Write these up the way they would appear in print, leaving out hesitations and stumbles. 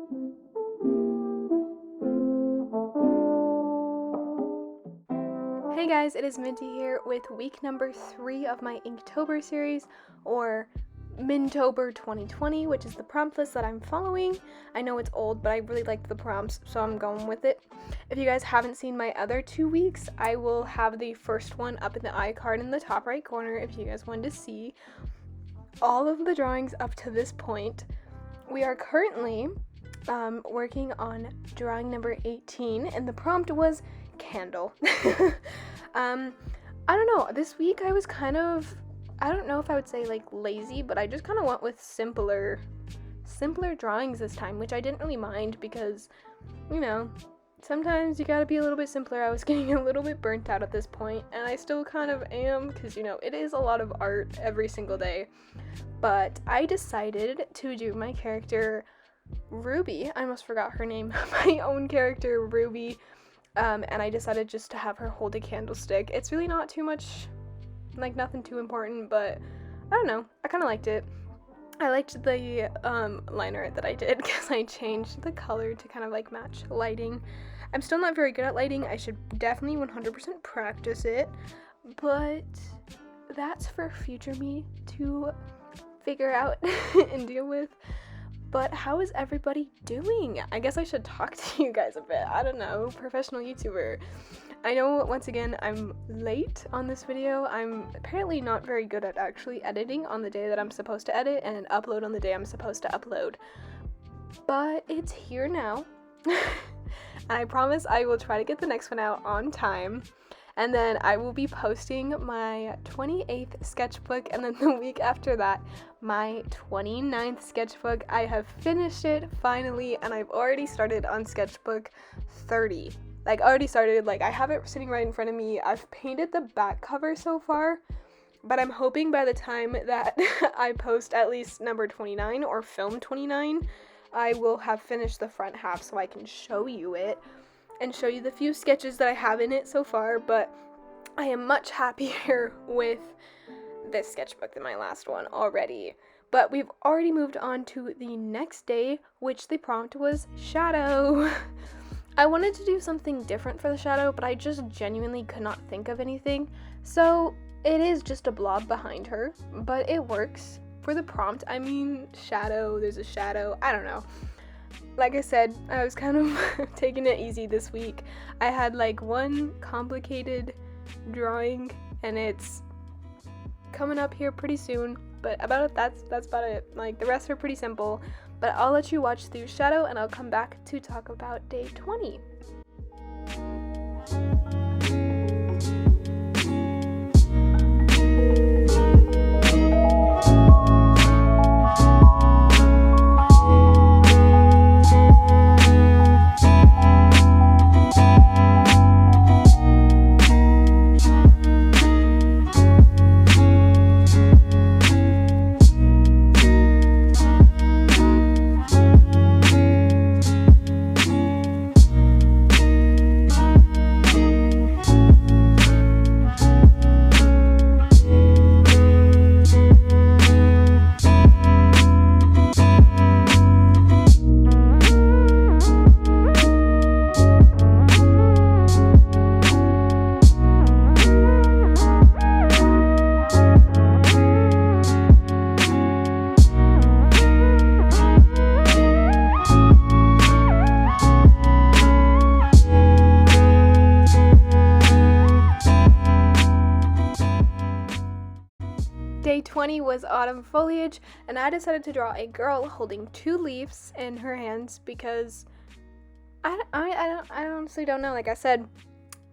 Hey guys, it is Minty here with week number 3 of my Inktober series, or Mintober 2020, which is the prompt list that I'm following. I know it's old, but I really liked the prompts, so I'm going with it. If you guys haven't seen my other 2 weeks, I will have the first one up in the iCard in the top right corner if you guys wanted to see all of the drawings up to this point. We are currently working on drawing number 18, and the prompt was candle. I don't know, this week I was kind of, I don't know if I would say like lazy, but I just kind of went with simpler drawings this time, which I didn't really mind because, you know, sometimes you gotta be a little bit simpler. I was getting a little bit burnt out at this point, and I still kind of am, because, you know, it is a lot of art every single day. But I decided to do my character Ruby. I almost forgot her name. My own character Ruby. And I decided just to have her hold a candlestick. It's really not too much, like nothing too important, but I don't know, I kind of liked it. I liked the line art that I did because I changed the color to kind of like match lighting. I'm still not very good at lighting. I should definitely 100% practice it, but that's for future me to figure out and deal with. But how is everybody doing? I guess I should talk to you guys a bit. I don't know, professional YouTuber. I know, once again, I'm late on this video. I'm apparently not very good at actually editing on the day that I'm supposed to edit and upload on the day I'm supposed to upload. But it's here now. And I promise I will try to get the next one out on time. And then I will be posting my 28th sketchbook, and then the week after that, my 29th sketchbook. I have finished it finally, and I've already started on sketchbook 30. Like, already started, like, I have it sitting right in front of me. I've painted the back cover so far, but I'm hoping by the time that I post at least number 29 or film 29, I will have finished the front half so I can show you it and show you the few sketches that I have in it so far. But I am much happier with this sketchbook than my last one already. But we've already moved on to the next day, which the prompt was shadow. I wanted to do something different for the shadow, but I just genuinely could not think of anything. So it is just a blob behind her, but it works for the prompt. I mean, shadow, there's a shadow, I don't know. Like I said, I was kind of taking it easy this week. I had like one complicated drawing, and it's coming up here pretty soon, but that's about it. Like, the rest are pretty simple, but I'll let you watch through shadow, and I'll come back to talk about day 20. Day 20 was autumn foliage, and I decided to draw a girl holding 2 leaves in her hands because I honestly don't know. Like I said,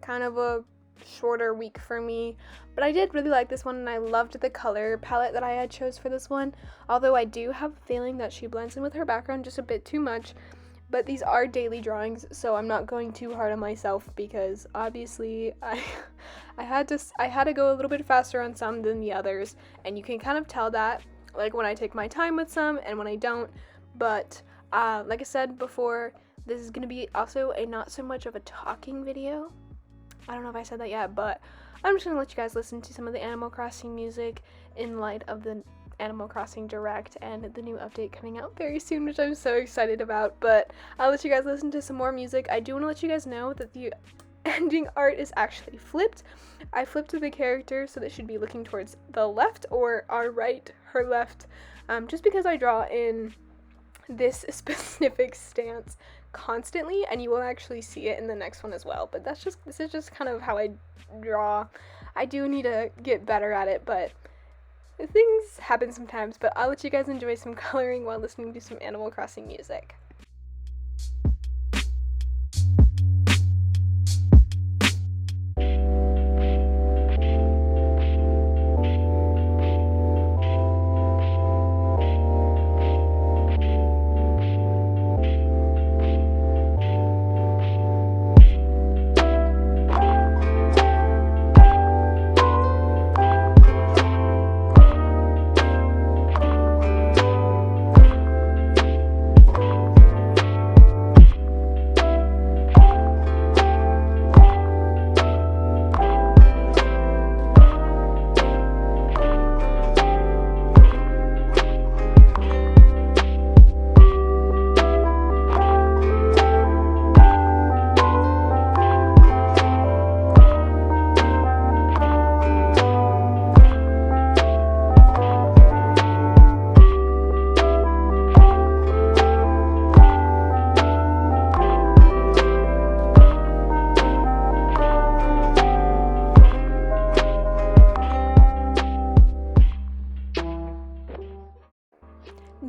kind of a shorter week for me, but I did really like this one, and I loved the color palette that I had chose for this one, although I do have a feeling that she blends in with her background just a bit too much. But these are daily drawings, so I'm not going too hard on myself, because obviously I had to go a little bit faster on some than the others, and you can kind of tell that, like, when I take my time with some and when I don't. But like I said before, this is gonna be also a not so much of a talking video. I don't know if I said that yet, but I'm just gonna let you guys listen to some of the Animal Crossing music in light of the Animal Crossing Direct and the new update coming out very soon, which I'm so excited about. But I'll let you guys listen to some more music. I do want to let you guys know that the ending art is actually flipped. I flipped the character so that she'd be looking towards the left, or our right, her left, just because I draw in this specific stance constantly, and you will actually see it in the next one as well. But this is just kind of how I draw. I do need to get better at it, but things happen sometimes. But I'll let you guys enjoy some coloring while listening to some Animal Crossing music.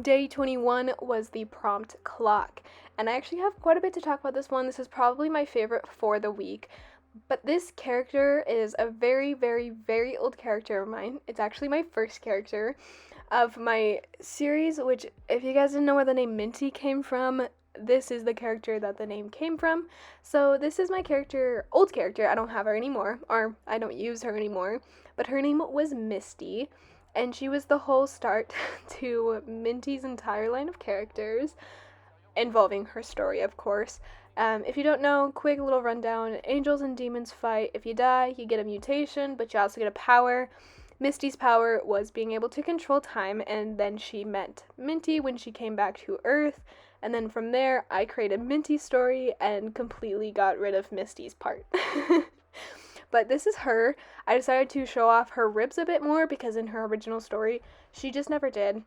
Day 21 was the prompt clock, and I actually have quite a bit to talk about this one. This is probably my favorite for the week, but this character is a very, very, very old character of mine. It's actually my first character of my series, which, if you guys didn't know where the name Minty came from, this is the character that the name came from. So this is my character, old character. I don't have her anymore, or I don't use her anymore, but her name was Misty. And she was the whole start to Minty's entire line of characters, involving her story, of course. If you don't know, quick little rundown. Angels and demons fight. If you die, you get a mutation, but you also get a power. Misty's power was being able to control time, and then she met Minty when she came back to Earth. And then from there, I created Minty's story and completely got rid of Misty's part. But this is her. I decided to show off her ribs a bit more because in her original story, she just never did.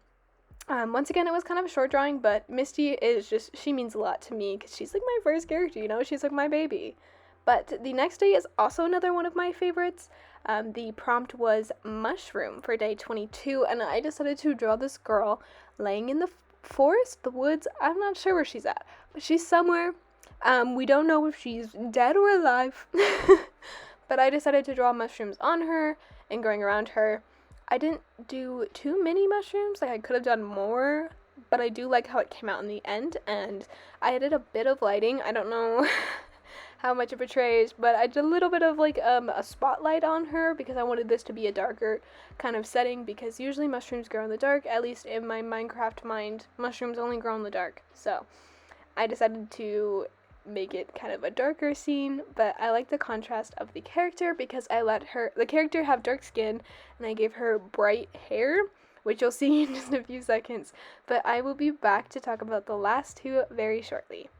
Once again, it was kind of a short drawing, but Misty is just, she means a lot to me because she's like my first character, you know? She's like my baby. But the next day is also another one of my favorites. The prompt was mushroom for day 22, and I decided to draw this girl laying in the forest, the woods. I'm not sure where she's at, but she's somewhere. We don't know if she's dead or alive. But I decided to draw mushrooms on her and growing around her. I didn't do too many mushrooms, like I could have done more, but I do like how it came out in the end, and I added a bit of lighting. I don't know how much it portrays, but I did a little bit of like a spotlight on her because I wanted this to be a darker kind of setting, because usually mushrooms grow in the dark. At least in my Minecraft mind, mushrooms only grow in the dark. So I decided to make it kind of a darker scene, but I like the contrast of the character because I let the character have dark skin and I gave her bright hair, which you'll see in just a few seconds. But I will be back to talk about the last two very shortly.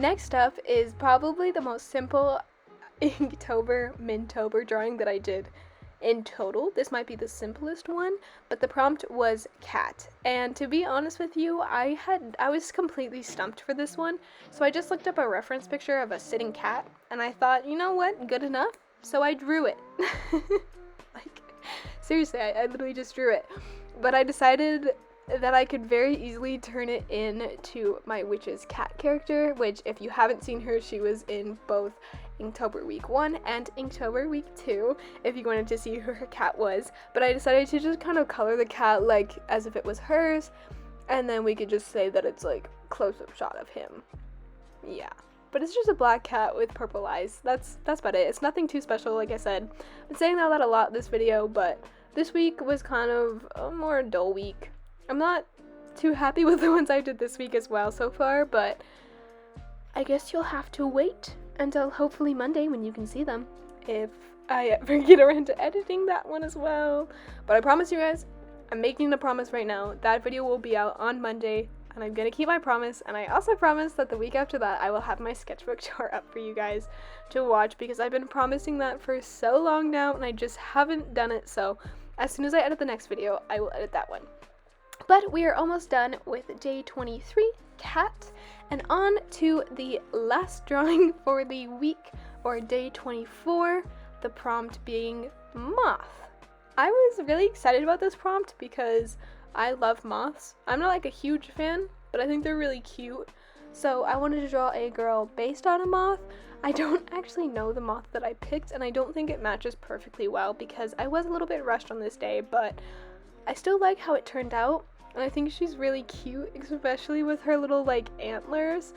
Next up is probably the most simple Inktober, Mintober drawing that I did in total. This might be the simplest one, but the prompt was cat. And to be honest with you, I was completely stumped for this one. So I just looked up a reference picture of a sitting cat, and I thought, you know what, good enough. So I drew it. Like, seriously, I literally just drew it. But I decided that I could very easily turn it into my witch's cat character, which if you haven't seen her, she was in both Inktober week 1 and Inktober week 2, if you wanted to see who her cat was. But I decided to just kind of color the cat like as if it was hers, and then we could just say that it's like close-up shot of him. Yeah. But it's just a black cat with purple eyes. That's about it. It's nothing too special, like I said. I've been saying that a lot this video, but this week was kind of a more dull week. I'm not too happy with the ones I did this week as well so far, but I guess you'll have to wait until hopefully Monday when you can see them, if I ever get around to editing that one as well. But I promise you guys, I'm making a promise right now, that video will be out on Monday, and I'm gonna keep my promise. And I also promise that the week after that I will have my sketchbook tour up for you guys to watch, because I've been promising that for so long now and I just haven't done it. So as soon as I edit the next video, I will edit that one. But we are almost done with day 23, cat, and on to the last drawing for the week, or day 24, the prompt being moth. I was really excited about this prompt because I love moths. I'm not like a huge fan, but I think they're really cute. So I wanted to draw a girl based on a moth. I don't actually know the moth that I picked, and I don't think it matches perfectly well because I was a little bit rushed on this day, but I still like how it turned out. And I think she's really cute, especially with her little, like, antlers.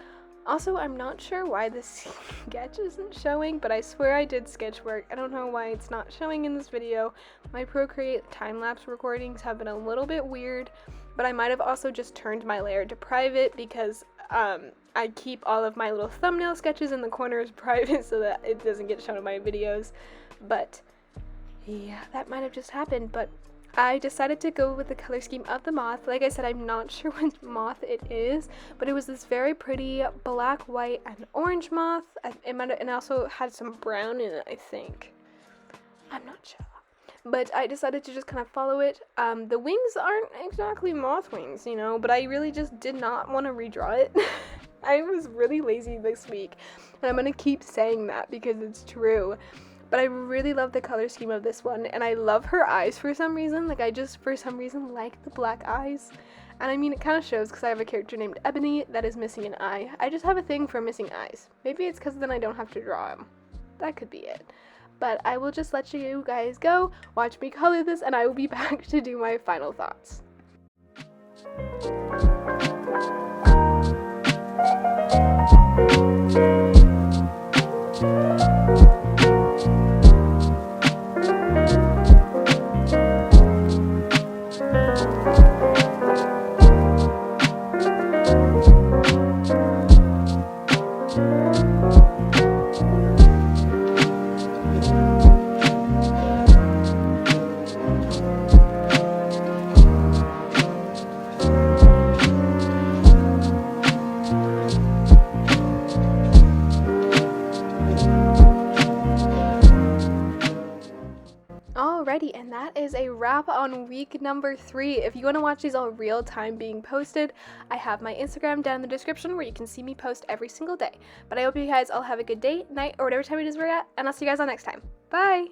Also, I'm not sure why this sketch isn't showing, but I swear I did sketch work. I don't know why it's not showing in this video. My Procreate time-lapse recordings have been a little bit weird, but I might have also just turned my layer to private because I keep all of my little thumbnail sketches in the corners private so that it doesn't get shown in my videos. But yeah, that might have just happened, but I decided to go with the color scheme of the moth. Like I said, I'm not sure which moth it is, but it was this very pretty black, white, and orange moth. It also had some brown in it, I think. I'm not sure. But I decided to just kind of follow it. The wings aren't exactly moth wings, you know, but I really just did not want to redraw it. I was really lazy this week, and I'm going to keep saying that because it's true. But I really love the color scheme of this one, and I love her eyes for some reason. Like, I just, for some reason, like the black eyes. And I mean, it kind of shows because I have a character named Ebony that is missing an eye. I just have a thing for missing eyes. Maybe it's because then I don't have to draw them. That could be it. But I will just let you guys go, watch me color this, and I will be back to do my final thoughts. Alrighty, and that is a wrap on week number 3. If you want to watch these all real time being posted, I have my Instagram down in the description where you can see me post every single day. But I hope you guys all have a good day, night, or whatever time it is we're at, and I'll see you guys all next time. Bye!